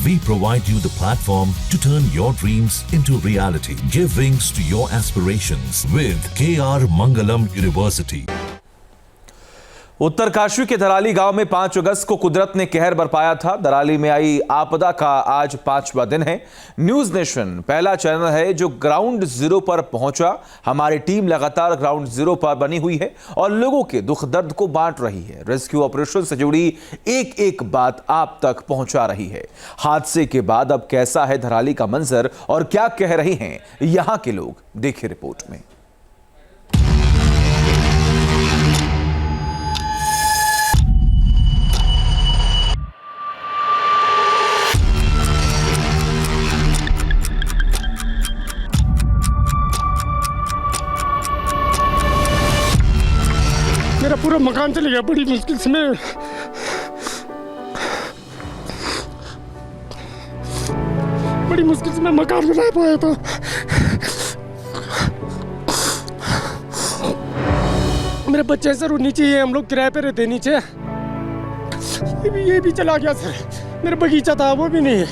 We provide you the platform to turn your dreams into reality. Give wings to your aspirations with KR Mangalam University. Uttarkashi के धराली गांव में 5 अगस्त को कुदरत ने कहर बरपाया था। धराली में आई आपदा का आज 5वां दिन है। न्यूज नेशन पहला चैनल है जो ग्राउंड जीरो पर पहुंचा। हमारी टीम लगातार ग्राउंड जीरो पर बनी हुई है और लोगों के दुख दर्द को बांट रही है। रेस्क्यू ऑपरेशन से जुड़ी एक एक बात आप तक पहुंचा रही है। हादसे के बाद अब कैसा है धराली का मंजर और क्या कह रहे हैं यहां के लोग, देखिए रिपोर्ट में। मेरा पूरा मकान चले गया। बड़ी मुश्किल से मैं मकान बना पाया था। मेरे बच्चे सर नीचे ही है, हम लोग किराए पे रहते हैं नीचे। ये भी चला गया सर। मेरा बगीचा था वो भी नहीं है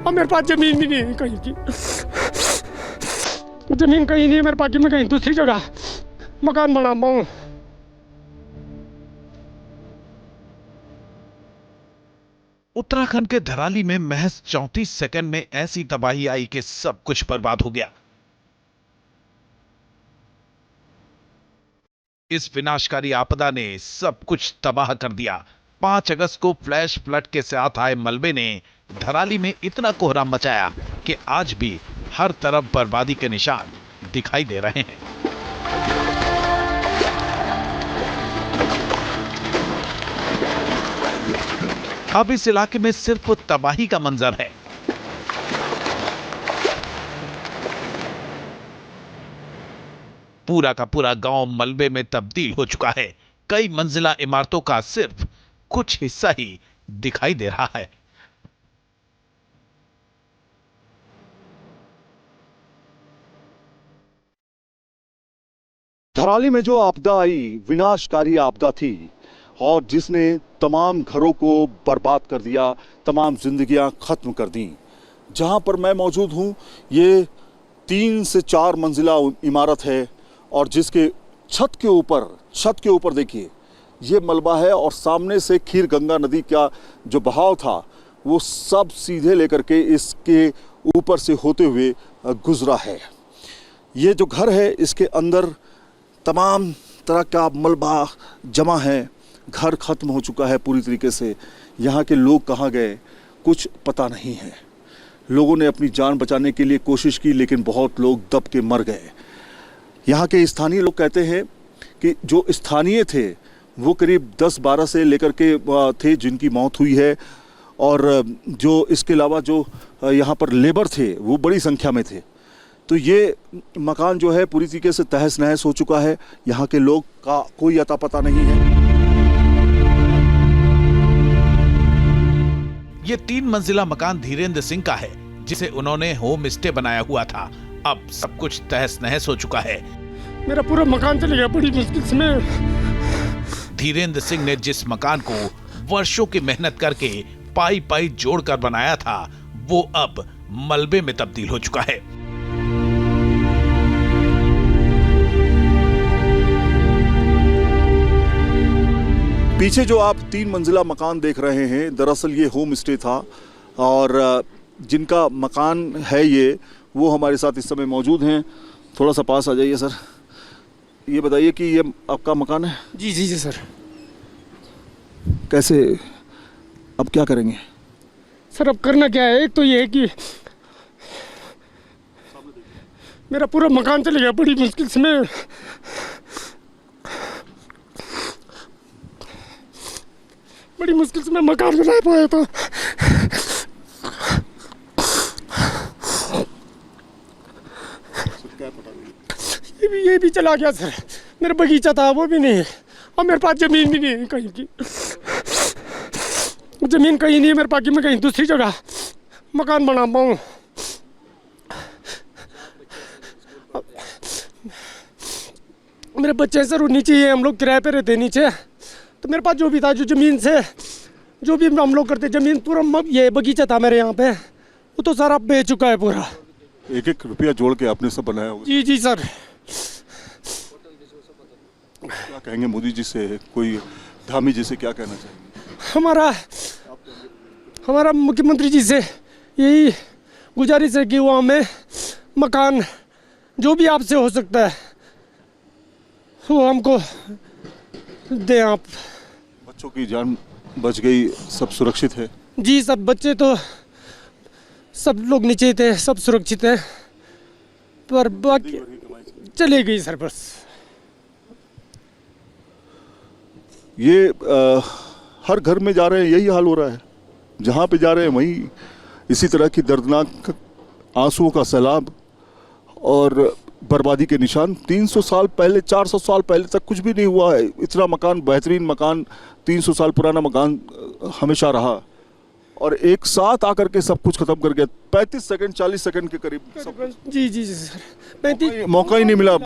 और मेरे पास जमीन भी नहीं है कहीं की। जमीन कहीं नहीं है मेरे पास कि मैं कहीं दूसरी जगह मकान बना पाऊँ। उत्तराखंड के धराली में महज 34 सेकंड में ऐसी तबाही आई कि सब कुछ बर्बाद हो गया। इस विनाशकारी आपदा ने सब कुछ तबाह कर दिया। 5 अगस्त को फ्लैश फ्लड के साथ आए मलबे ने धराली में इतना कोहराम मचाया कि आज भी हर तरफ बर्बादी के निशान दिखाई दे रहे हैं। अब इस इलाके में सिर्फ तबाही का मंजर है। पूरा का पूरा गांव मलबे में तब्दील हो चुका है। कई मंजिला इमारतों का सिर्फ कुछ हिस्सा ही दिखाई दे रहा है। धराली में जो आपदा आई विनाशकारी आपदा थी और जिसने तमाम घरों को बर्बाद कर दिया, तमाम जिंदगियां खत्म कर दी। जहां पर मैं मौजूद हूं ये 3 से 4 मंजिला इमारत है और जिसके छत के ऊपर देखिए ये मलबा है और सामने से खीर गंगा नदी का जो बहाव था वो सब सीधे लेकर के इसके ऊपर से होते हुए गुजरा है। ये जो घर है इसके अंदर तमाम तरह का मलबा जमा है। घर खत्म हो चुका है पूरी तरीके से। यहाँ के लोग कहाँ गए कुछ पता नहीं है। लोगों ने अपनी जान बचाने के लिए कोशिश की लेकिन बहुत लोग दब के मर गए। यहाँ के स्थानीय लोग कहते हैं कि जो स्थानीय थे वो करीब 10-12 से लेकर के थे जिनकी मौत हुई है और जो इसके अलावा जो यहाँ पर लेबर थे वो बड़ी संख्या में थे। तो ये मकान जो है पूरी तरीके से तहस नहस हो चुका है। यहाँ के लोग का कोई अता पता नहीं है। ये 3 मंजिला मकान धीरेन्द्र सिंह का है जिसे उन्होंने होम स्टे बनाया हुआ था। अब सब कुछ तहस नहस हो चुका है। मेरा पूरा मकान चले गया। बड़ी मुश्किल से मैं धीरेन्द्र सिंह ने जिस मकान को वर्षों की मेहनत करके पाई जोड़कर बनाया था वो अब मलबे में तब्दील हो चुका है। पीछे जो आप 3 मंजिला मकान देख रहे हैं दरअसल ये होम स्टे था और जिनका मकान है ये वो हमारे साथ इस समय मौजूद हैं। थोड़ा सा पास आ जाइए सर। ये बताइए कि ये आपका मकान है? जी सर। कैसे अब क्या करेंगे सर? अब करना क्या है, एक तो ये है कि मेरा पूरा मकान चले गया। बड़ी मुश्किल से मैं मकान बना पाया था। ये भी चला गया सर। मेरा बगीचा था वो भी नहीं है और मेरे पास जमीन भी नहीं है कहीं की। जमीन कहीं नहीं है मेरे पास कि मैं कहीं दूसरी जगह मकान बना पाऊँ। मेरे बच्चे सर नीचे ही है, हम लोग किराए पे रहते हैं नीचे। तो मेरे पास जो भी था जो ज़मीन से जो भी हम लोग करते जमीन पूरा ये बगीचा था मेरे यहाँ पे वो तो सारा बेच चुका है पूरा। एक एक रुपया जोड़ के आपने सब बनाया होगा। जी जी सर। क्या कहेंगे मोदी जी से, कोई धामी जी से क्या कहना चाहेंगे? हमारा मुख्यमंत्री जी से यही गुजारिश है कि वो हमें मकान जो भी आपसे हो सकता है वो हमको दें आप। बच्चों की जान बच गई, सब सुरक्षित है? जी सब बच्चे तो सब लोग नीचे थे, सब सुरक्षित हैं, पर बाकी चले गई सर बस। ये हर घर में जा रहे हैं, यही हाल हो रहा है। जहाँ पे जा रहे हैं वहीं इसी तरह की दर्दनाक आंसुओं का सैलाब और बर्बादी के निशान। 300 साल पहले, 400 साल पहले तक कुछ भी नहीं हुआ है। इतना मकान, बेहतरीन मकान, 300 साल पुराना मकान हमेशा रहा और एक साथ आकर के सब कुछ खत्म कर गया। 35 सेकंड 40 सेकंड के करीब सब। जी जी जी सर, 35 मौका ही नहीं मिला।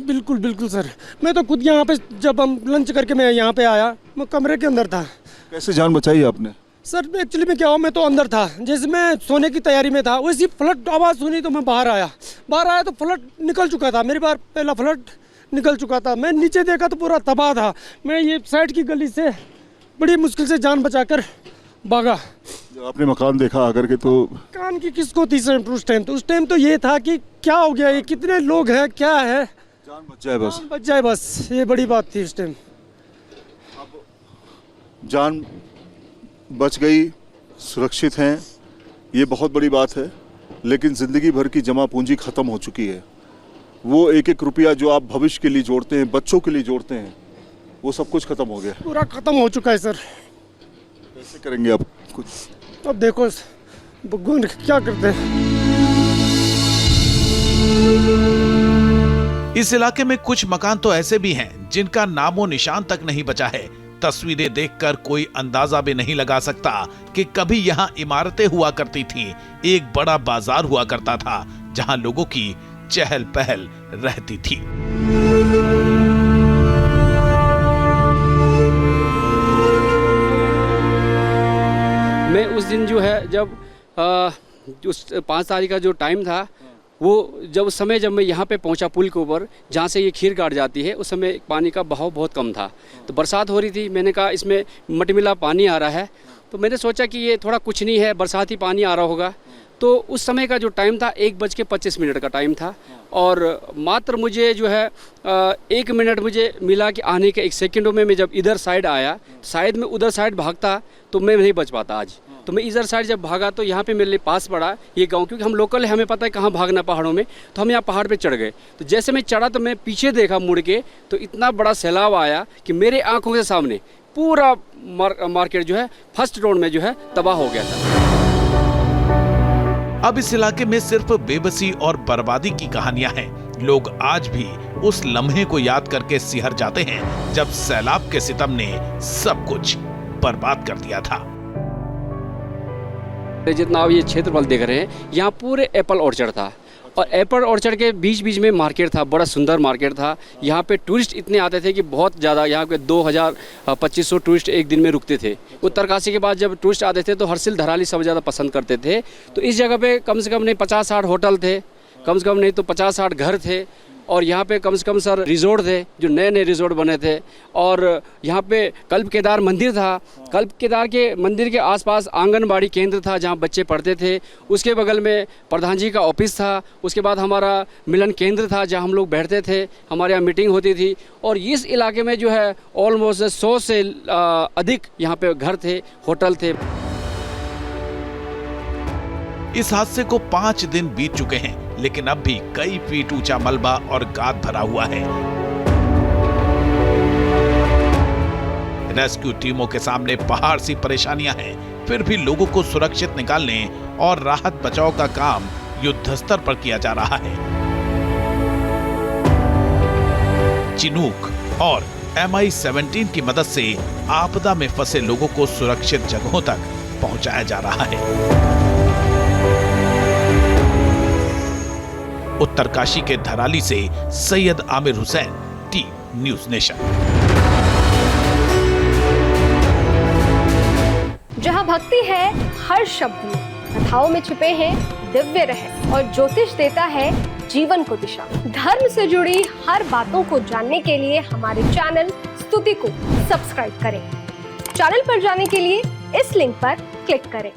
बिल्कुल बिल्कुल सर। मैं तो खुद यहाँ पे जब हम लंच करके मैं यहाँ पे आया, मैं कमरे के अंदर था। कैसे जान बचाई आपने? सर एक्चुअली में क्या हुआ, मैं तो अंदर था, जैसे मैं सोने की तैयारी में था वैसी फ्लड आवाज़ सुनी तो मैं बाहर आया तो फ्लड निकल चुका था, मेरी बार पहला फ्लड निकल चुका था। मैं नीचे देखा तो पूरा तबाह था। मैं ये साइड की गली से बड़ी मुश्किल से जान बचाकर भागा। जब आपने मकान देखा आकर के तो कान की किसको थी सर उस टाइम? तो उस टाइम तो ये था कि क्या हो गया, ये कितने लोग हैं, क्या है, जान बच जाए बस। जान बच जाए बस, ये बड़ी बात थी उस टाइम। जान बच गई, सुरक्षित हैं, ये बहुत बड़ी बात है। लेकिन ज़िंदगी भर की जमा पूंजी ख़त्म हो चुकी है। वो एक एक रुपया जो आप भविष्य के लिए जोड़ते हैं, बच्चों के लिए जोड़ते हैं, वो सब कुछ ख़त्म हो गया, पूरा ख़त्म हो चुका है सर। कैसे करेंगे आप कुछ? अब देखो भगवान क्या करते हैं। इस इलाके में कुछ मकान तो ऐसे भी हैं जिनका नामो निशान तक नहीं बचा है। तस्वीरें देखकर कोई अंदाजा भी नहीं लगा सकता कि कभी यहाँ इमारतें हुआ करती थी, एक बड़ा बाजार हुआ करता था जहाँ लोगों की चहल पहल रहती थी। मैं उस दिन जो है जब उस 5 तारीख का जो टाइम था, वो जब उस समय जब मैं यहाँ पे पहुँचा पुल के ऊपर जहाँ से ये खीर घाट जाती है, उस समय पानी का बहाव बहुत कम था। तो बरसात हो रही थी, मैंने कहा इसमें मटमिला पानी आ रहा है, तो मैंने सोचा कि ये थोड़ा कुछ नहीं है, बरसाती पानी आ रहा होगा। तो उस समय का जो टाइम था 1:25 का टाइम था और मात्र मुझे जो है 1 मिनट मुझे मिला कि आने के 1 सेकंडों में मैं जब इधर साइड आया, शायद मैं उधर साइड भागता तो मैं नहीं बच पाता आज। तो मैं इधर साइड जब भागा तो यहाँ पे मेरे लिए पास पड़ा ये गांव, क्योंकि हम लोकल है, हमें पता है कहाँ भागना पहाड़ों में। तो हम यहाँ पहाड़ पे चढ़ गए। तो जैसे मैं चढ़ा तो मैं पीछे देखा मुड़ के, तो इतना बड़ा सैलाब आया कि मेरे आंखों के सामने पूरा मार्केट जो है फर्स्ट राउंड में जो है तबाह हो गया था। अब इस इलाके में सिर्फ बेबसी और बर्बादी की कहानियां हैं। लोग आज भी उस लम्हे को याद करके सिहर जाते हैं जब सैलाब के सितम ने सब कुछ बर्बाद कर दिया था। जितना आप ये क्षेत्रफल देख रहे हैं, यहाँ पूरे एप्पल ऑर्चर्ड था और एप्पल ऑर्चर्ड के बीच बीच में मार्केट था, बड़ा सुंदर मार्केट था। यहाँ पे टूरिस्ट इतने आते थे कि बहुत ज़्यादा, यहाँ पे 2000-2500 टूरिस्ट एक दिन में रुकते थे। उत्तरकाशी के बाद जब टूरिस्ट आते थे तो हरसिल धराली सबसे ज़्यादा पसंद करते थे। तो इस जगह पे कम से कम नहीं 50-60 होटल थे, कम से कम नहीं तो 50-60 घर थे और यहाँ पे कम से कम सर रिजोर्ट थे, जो नए नए रिजोर्ट बने थे। और यहाँ पे कल्प केदार मंदिर था, कल्प केदार के मंदिर के आसपास आंगनबाड़ी केंद्र था जहाँ बच्चे पढ़ते थे। उसके बगल में प्रधान जी का ऑफिस था। उसके बाद हमारा मिलन केंद्र था जहाँ हम लोग बैठते थे, हमारे यहाँ मीटिंग होती थी। और इस इलाके में जो है ऑलमोस्ट 100 से अधिक यहाँ पे घर थे, होटल थे। इस हादसे को 5 दिन बीत चुके हैं, लेकिन अब भी कई फीट ऊंचा मलबा और गाद भरा हुआ है। रेस्क्यू टीमों के सामने पहाड़ सी परेशानियां हैं, फिर भी लोगों को सुरक्षित निकालने और राहत बचाव का काम युद्धस्तर पर किया जा रहा है। चिनूक और MI-17 की मदद से आपदा में फंसे लोगों को सुरक्षित जगहों तक पहुंचाया जा रहा है। उत्तरकाशी के धराली से Syed Aamir Hussain, team news nation. शक्ति है हर शब्द में, कथाओं में छुपे हैं दिव्य रहस्य और ज्योतिष देता है जीवन को दिशा। धर्म से जुड़ी हर बातों को जानने के लिए हमारे चैनल स्तुति को सब्सक्राइब करें। चैनल पर जाने के लिए इस लिंक पर क्लिक करें।